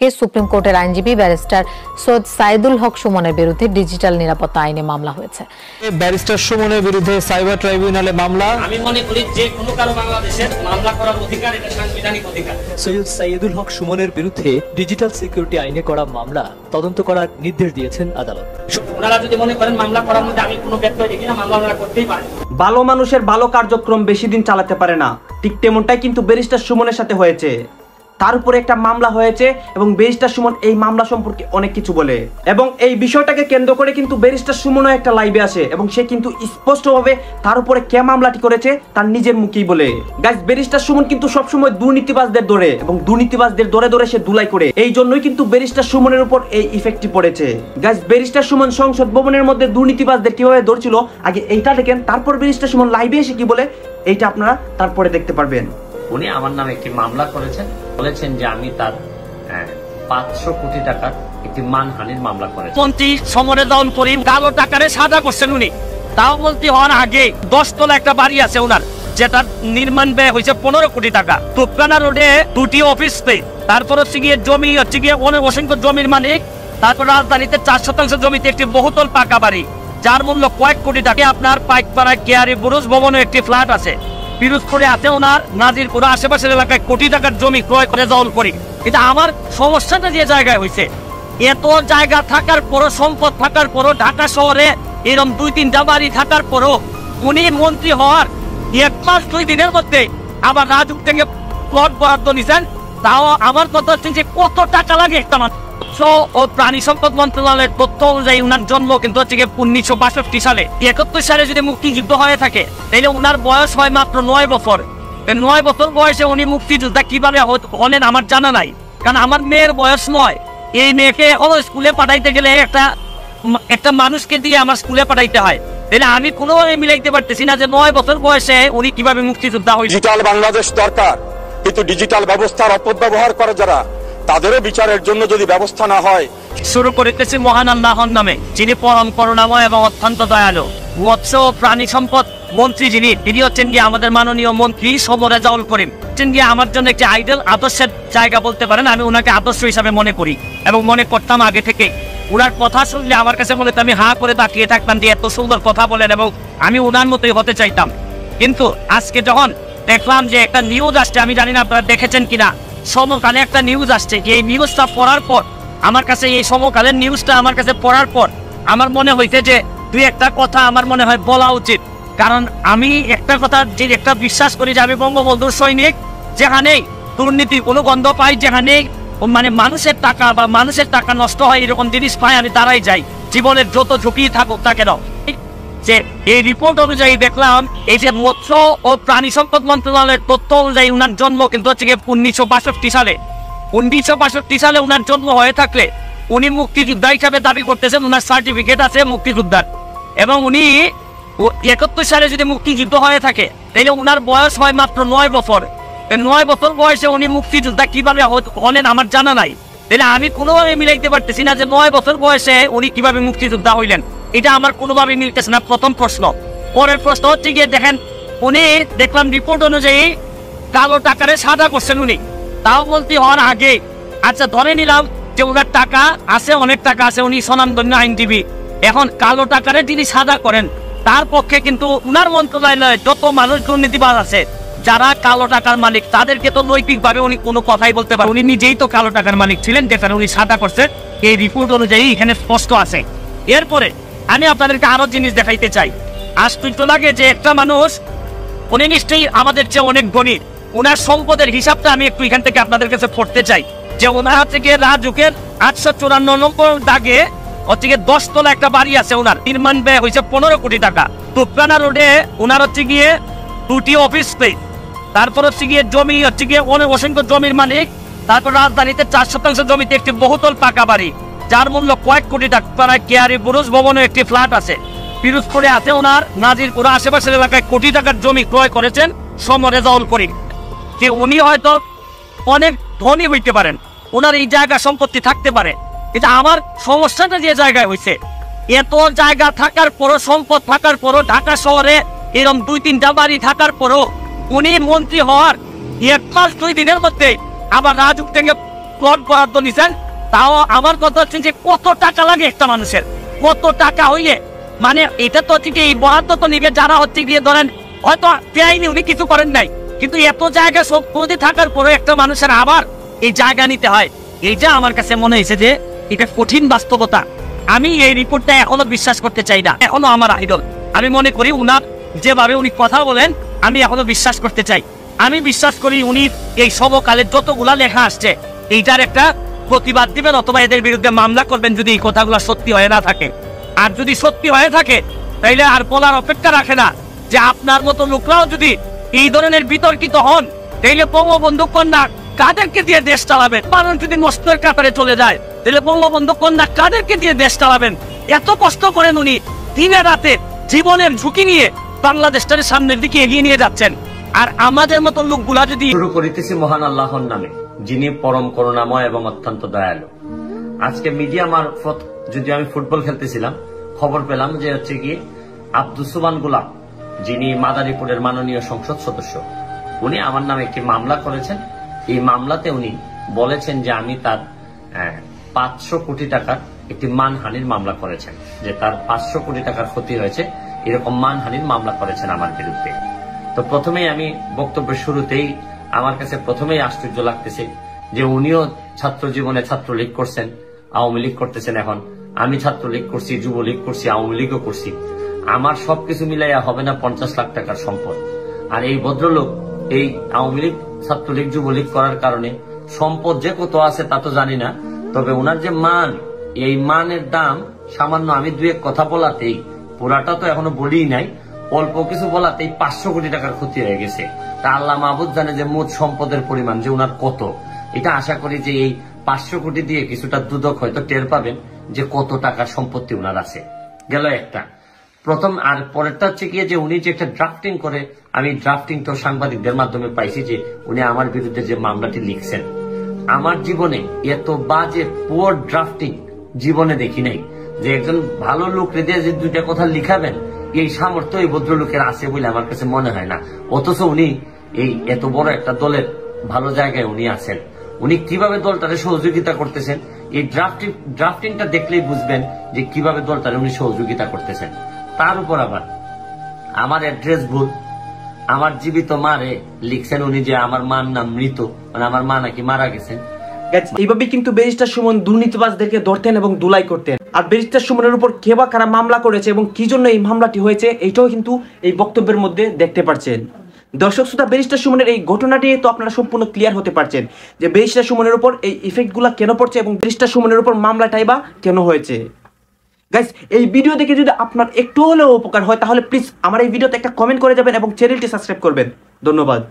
Supreme কোর্টের আইনজীবী barrister Syed Saidul হক সুমনের বিরুদ্ধে ডিজিটাল নিরাপত্তা আইনে মামলা হয়েছে। ব্যারিস্টার সুমনের বিরুদ্ধে সাইবার ট্রাইব্যুনালে মামলা। আমি মনে করি যে কোনো কারো বাংলাদেশের মামলা করার অধিকার এটা সাংবিধানিক অধিকার। সৈয়দ সাইদুল হক সুমনের বিরুদ্ধে ডিজিটাল সিকিউরিটি আইনে করা মামলা তদন্ত করার নির্দেশ দিয়েছেন আদালত। ওনারা যদি মনে করেন মামলা করার মধ্যে আমি কোনো ব্যত্যয় দেখি না, মামলা ওনারা করতেই পারে। ভালো মানুষের ভালো কার্যক্রম বেশি দিন চালাতে পারে না, ঠিক তেমনটাই কিন্তু ব্যারিস্টার সুমনের সাথে হয়েছে। তার উপরে একটা মামলা হয়েছে এবং ব্যারিস্টার সুমন এই মামলা সম্পর্কে অনেক কিছু বলে এবং এই বিষয়টাকে কেন্দ্র করে কিন্তু ব্যারিস্টার সুমনও একটা লাইভে আসে এবং সে কিন্তু স্পষ্টভাবে তার উপরে কে মামলাটি করেছে তার নিজের মুখেই বলে। গাইস, ব্যারিস্টার সুমন কিন্তু সবসময় দুর্নীতিবাজদের ধরে এবং দুর্নীতিবাজদের ধরে ধরে সে দুলাই করে, এই জন্যই কিন্তু ব্যারিস্টার সুমনের উপর এই ইফেক্টটি পড়েছে। গাইস, ব্যারিস্টার সুমন সংসদ ভবনের মধ্যে দুর্নীতিবাজদের কিভাবে ধরছিল আগে এইটা দেখেন, তারপর ব্যারিস্টার সুমন লাইভে এসে কি বলে এইটা আপনারা তারপরে দেখতে পারবেন। উনি আমার নামে একটি মামলা করেছেন, বলেছেন যে আমি তার 500 কোটি টাকার একটি মানহানির মামলা করেছি। মন্ত্রী সমরে দল করি কালো টাকারে সাদা করছেন উনি, তাও মন্ত্রী হওয়ার আগে 10 তলা একটা বাড়ি আছে ওনার, যেটা নির্মাণ ব্যয় হয়েছে 15 কোটি টাকা। তুপকানা রোডে 2টি অফিস পেয়ে, তারপর হচ্ছে গিয়ে জমি হচ্ছে গিয়ে অসংখ্য জমির মালিক, তারপর রাজধানীতে 4% জমিতে একটি বহুতল পাকা বাড়ি যার মূল্য কয়েক কোটি টাকা। আপনার পাইকপাড়ায় কেয়ারি বুরুজ ভবনে একটি ফ্ল্যাট আছে, পিরোজপুরে আছে ওনার, নাজিরপুর আশেপাশের এলাকায় কোটি টাকার জমি ক্রয় করে দল করি। কিন্তু আমার সমস্যাটা যে জায়গায় হয়েছে, এত জায়গা থাকার পরও, সম্পদ থাকার পরও, ঢাকা শহরে এরকম 2-3টা বাড়ি থাকার পরও উনি মন্ত্রী হওয়ার 1 মাস 2 দিনের মধ্যে আবার রাজুক থেকে প্লট বরাদ্দ নিছেন। তাও আমার কথা হচ্ছে যে কত টাকা লাগে একটা মানুষ। ও প্রাণী সম্পদ মন্ত্রণালয়ের তথ্য অনুযায়ী উনার জন্ম কিন্তু হচ্ছে 1962 সালে। 71 সালে যদি মুক্তিযুদ্ধ হয়ে থাকে তাহলে উনার বয়স হয় মাত্র 9 বছর। 9 বছর বয়সে উনি মুক্তিযোদ্ধা কিভাবে হলেন আমার জানা নাই, কারণ আমার মেয়ের বয়স 9। এই মেয়েকে স্কুলে পাঠাইতে গেলে একটা মানুষকে দিয়ে আমার স্কুলে পাঠাইতে হয়, তাহলে আমি কোনোভাবে মিলাইতে পারতেছি না যে 9 বছর বয়সে উনি কিভাবে মুক্তিযোদ্ধা হয়েছে। ডিজিটাল বাংলাদেশ দরকার, কিন্তু ডিজিটাল ব্যবস্থার অপব্যবহার করে যারা, তাদেরও বিচারের জন্য যদি ব্যবস্থা না হয়। শুরু করিতেছি মহান আল্লাহর নামে, যিনি পরম করুণাময় এবং অত্যন্ত দয়ালু। মৎস্য ও প্রাণী সম্পদ মন্ত্রী তিনি হচ্ছেন কি আমাদের মাননীয় মন্ত্রী সমরে জাউল করিম। হচ্ছেন কি আমার জন্য একটি আইডল, আদর্শের জায়গা বলতে পারেন। আমি ওনাকে আদর্শ হিসাবে মনে করি এবং মনে করতাম আগে থেকে। ওনার কথা শুনলে আমার কাছে মনে হতো আমি হা করে তাকিয়ে থাকতাম যে এত সুন্দর কথা বলেন এবং আমি ওনার মতোই হতে চাইতাম। কিন্তু আজকে যখন দেখলাম যে একটা নিউজ আসছে, আমি জানি না আপনারা দেখেছেন কিনা, সমকালে একটা নিউজ আসছে, এই নিউজটা পড়ার পর আমার কাছে, এই সমকালের নিউজটা আমার কাছে পড়ার পর আমার মনে হইছে যে 2-1টা কথা আমার মনে হয় বলা উচিত। কারণ আমি একটা কথা যে একটা বিশ্বাস করি যে আমি বঙ্গবন্ধুর সৈনিক, যেখানে দুর্নীতির কোনো গন্ধ পাই, যেখানে মানে মানুষের টাকা বা মানুষের টাকা নষ্ট হয় এরকম জিনিস পাই, আমি তারাই যাই, জীবনের যত ঝুঁকি থাকুক তা কেন। যে এই রিপোর্ট অনুযায়ী দেখলাম এই যে মৎস্য ও প্রাণী সম্পদ মন্ত্রণালয়ের তথ্য অনুযায়ী উনার জন্ম কিন্তু হচ্ছে 1962 সালে। 1962 সালে উনার জন্ম হয়ে থাকলে উনি মুক্তিযোদ্ধা হিসাবে দাবি করতেছেন, উনার সার্টিফিকেট আছে মুক্তিযোদ্ধার, এবং উনি 71 সালে যদি মুক্তিযুদ্ধ হয়ে থাকে তাহলে উনার বয়স হয় মাত্র 9 বছর। 9 বছর বয়সে উনি মুক্তিযোদ্ধা কিভাবে হলেন আমার জানা নাই, তাহলে আমি কোনোভাবে মিলাইতে পারতেছি না যে 9 বছর বয়সে উনি কিভাবে মুক্তিযোদ্ধা হইলেন, এটা আমার কোনোভাবে মিলতেছে না। প্রথম প্রশ্ন। পরের প্রশ্ন হচ্ছে গিয়ে দেখেন, উনি দেখলাম রিপোর্ট অনুযায়ী কালো টাকারে সাদা করছেন উনি, তাও বলতে হওয়ার আগে। আচ্ছা, ধরে নিলাম যে ওনার টাকা আছে, অনেক টাকা আছে, উনি স্বনামধন্য আইনজীবী। এখন কালো টাকারে যিনি সাদা করেন তার পক্ষে কিন্তু উনার মন্ত্রণালয়ে যত মানুষ দুর্নীতিবাজ আছে, যারা কালো টাকার মালিক, তাদেরকে তো নৈতিকভাবে উনি কোনো কথাই বলতে পারেন। উনি নিজেই তো কালো টাকার মালিক ছিলেন, যেখানে উনি সাদা করছেন, এই রিপোর্ট অনুযায়ী এখানে স্পষ্ট আছে। এরপরে আমি আপনাদেরকে আরো জিনিস দেখাইতে চাই। আশ্চর্য লাগে যে একটা মানুষ, উনি নিশ্চয়ই আমাদের চেয়ে অনেক গণিত, ওনার সম্পদের হিসাবটা আমি একটু এখান থেকে আপনাদের কাছে পড়তে চাই। যে ওনার হচ্ছে গিয়ে রাজুকের 854 নম্বর দাগে হচ্ছে গিয়ে 10 তলা একটা বাড়ি আছে, ওনার নির্মাণ ব্যয় হয়েছে 15 কোটি টাকা। তুপকানা রোডে ওনার হচ্ছে গিয়ে 2টি অফিস পেয়ে, তারপর হচ্ছে গিয়ে জমি হচ্ছে গিয়ে অসংখ্য জমির মালিক, তারপর রাজধানীতে 4% জমিতে একটি বহুতল পাকা বাড়ি যার মূল্য কয়েক কোটি টাকা। প্রায় কেয়ারি বুরুজ ভবনে একটি ফ্ল্যাট আছে, পিরোজপুরে আছে ওনার, নাজিরপুর আশেপাশের এলাকায় কোটি টাকার জমি ক্রয় করেছেন সমরে জাউল করিম। যে উনি হয়তো অনেক ধনী হইতে পারেন, ওনার এই জায়গা সম্পত্তি থাকতে পারে, কিন্তু আমার সমস্যাটা যে জায়গায় হয়েছে, এত জায়গা থাকার পরও, সম্পদ থাকার পরও, ঢাকা শহরে এরকম 2-3টা বাড়ি থাকার পরও উনি মন্ত্রী হওয়ার 1 মাস 2 দিনের মধ্যে আবার রাজুক থেকে প্লট বরাদ্দ নিছেন, তাও আমার কথা হচ্ছে যে কত টাকা লাগে একটা মানুষের, কত টাকা হইলে মানে এটা তো ঠিক এই বরাদ্দ তো নিবে যারা হচ্ছে গিয়ে ধরেন হয়তো পেয়নি, উনি কিছু করেন নাই, কিন্তু এত জায়গা সব পদে থাকার পরে একটা মানুষের আবার এই জায়গা নিতে হয়। এইটা আমার কাছে মনে হয়েছে যে এটা কঠিন বাস্তবতা। আমি এই রিপোর্টটা এখনো বিশ্বাস করতে চাই না, এখনো আমার আইডল। আমি মনে করি উনার যেভাবে উনি কথা বলেন আমি এখনো বিশ্বাস করতে চাই। আমি বিশ্বাস করি উনি এই সমকালে যতগুলা লেখা আসছে এইটার একটা প্রতিবাদ দিবেন অথবা এদের বিরুদ্ধে মামলা করবেন যদি এই কথাগুলো সত্যি হয়ে না থাকে। আর যদি সত্যি হয়ে থাকে তাইলে আর বলার অপেক্ষা রাখে না যে আপনার মতো লোকরাও যদি এই ধরনের বিতর্কিত হন তাইলে বঙ্গবন্ধু কন্যা কাদেরকে দিয়ে দেশ চালাবেন? মানুষ যদি নষ্টের কাতারে চলে যায় তাহলে বঙ্গবন্ধু কন্যা কাদেরকে দিয়ে দেশ চালাবেন? এত কষ্ট করেন উনি, দিনে রাতে জীবনের ঝুঁকি নিয়ে বাংলাদেশটাকে সামনের দিকে এগিয়ে নিয়ে যাচ্ছেন। আর আমাদের মতো লোকগুলা যদি শুরু করিতেছি মহান আল্লাহর নামে, যিনি পরম করুণাময় এবং অত্যন্ত দয়ালু। আজকে মিডিয়া মারফত যদি আমি ফুটবল খেলতেছিলাম, খবর পেলাম যে হচ্ছে কি আব্দুস সুবহান গোলাম, যিনি মাদারীপুরের মাননীয় সংসদ সদস্য, উনি আমার নামে একটি মামলা করেছেন। এই মামলাতে উনি বলেছেন যে আমি তার 500 কোটি টাকার একটি মানহানির মামলা করেছেন, যে তার 500 কোটি টাকার ক্ষতি হয়েছে, এরকম মানহানির মামলা করেছেন আমার বিরুদ্ধে। তো প্রথমেই আমি বক্তব্যের শুরুতেই আমার কাছে প্রথমেই আশ্চর্য লাগতেছে যে উনিও ছাত্র জীবনে ছাত্রলীগ করছেন, আওয়ামী লীগ করতেছেন। এখন আমি ছাত্রলীগ করছি, যুবলীগ করছি, আওয়ামী লীগও করছি, আমার সবকিছু মিলাইয়া হবে না 50 লাখ টাকার সম্পদ। আর এই ভদ্রলোক এই আওয়ামী লীগ, ছাত্রলীগ, যুবলীগ করার কারণে সম্পদ যে কত আছে তা তো জানি না, তবে ওনার যে মান, এই মানের দাম সামান্য আমি দুই এক কথা বলাতেই, পুরাটা তো এখনো বলি নাই, অল্প কিছু বলাতেই 500 কোটি টাকার ক্ষতি হয়ে গেছে। তা আল্লাহ মাহবুদ জানে যে মোট সম্পদের পরিমাণ যে উনার কত। এটা আশা করি যে এই 500 কোটি দিয়ে কিছুটা দুদক হয়তো টের পাবেন যে কত টাকার সম্পত্তি উনার আছে। গেল একটা প্রথম। আর পরেরটা হচ্ছে গিয়ে যে উনি যে একটা ড্রাফটিং করে, আমি ড্রাফটিংটাও সাংবাদিকদের মাধ্যমে পাইছি যে উনি আমার বিরুদ্ধে যে মামলাটি লিখছেন, আমার জীবনে এত বাজে পুয়ার ড্রাফটিং জীবনে দেখি নাই। যে একজন ভালো লোক দিয়ে যে দুইটা কথা লিখাবেন, এই সামর্থ্য এই ভদ্রলোকের আছে বলে আমার কাছে মনে হয় না। অথচ উনি এই এত বড় একটা দলের ভালো জায়গায় উনি আছেন। উনি কিভাবে দলটারে সহযোগিতা করতেছেন, এই ড্রাফটিংটা দেখলেই বুঝবেন যে কিভাবে দলটারে উনি সহযোগিতা করতেছেন। তার উপর আবার আমার অ্যাড্রেস ভুল, আমার জীবিত মারে লিখছেন উনি যে আমার মার নাম মৃত, মানে আমার মা নাকি মারা গেছেন। এইভাবে কিন্তু ব্যারিস্টার সুমন দুর্নীতিবাজদেরকে ধরতেন এবং ধুলাই করতেন। আর ব্যারিস্টার সুমনের উপর কে বা কারা মামলা করেছে এবং কি জন্য এই মামলাটি হয়েছে এইটাও কিন্তু এই বক্তব্যের মধ্যে দেখতে পাচ্ছেন। দর্শক শ্রোতা, ব্যারিস্টার সুমনের এই ঘটনাটি তো আপনারা সম্পূর্ণ ক্লিয়ার হতে পারছেন যে ব্যারিস্টার সুমনের উপর এই ইফেক্টগুলো কেন পড়ছে এবং ব্যারিস্টার সুমনের উপর মামলাটাই বা কেন হয়েছে। গাইস, এই ভিডিও দেখে যদি আপনার একটু হলেও উপকার হয় তাহলে প্লিজ আমার এই ভিডিওতে একটা কমেন্ট করে যাবেন এবং চ্যানেলটি সাবস্ক্রাইব করবেন। ধন্যবাদ।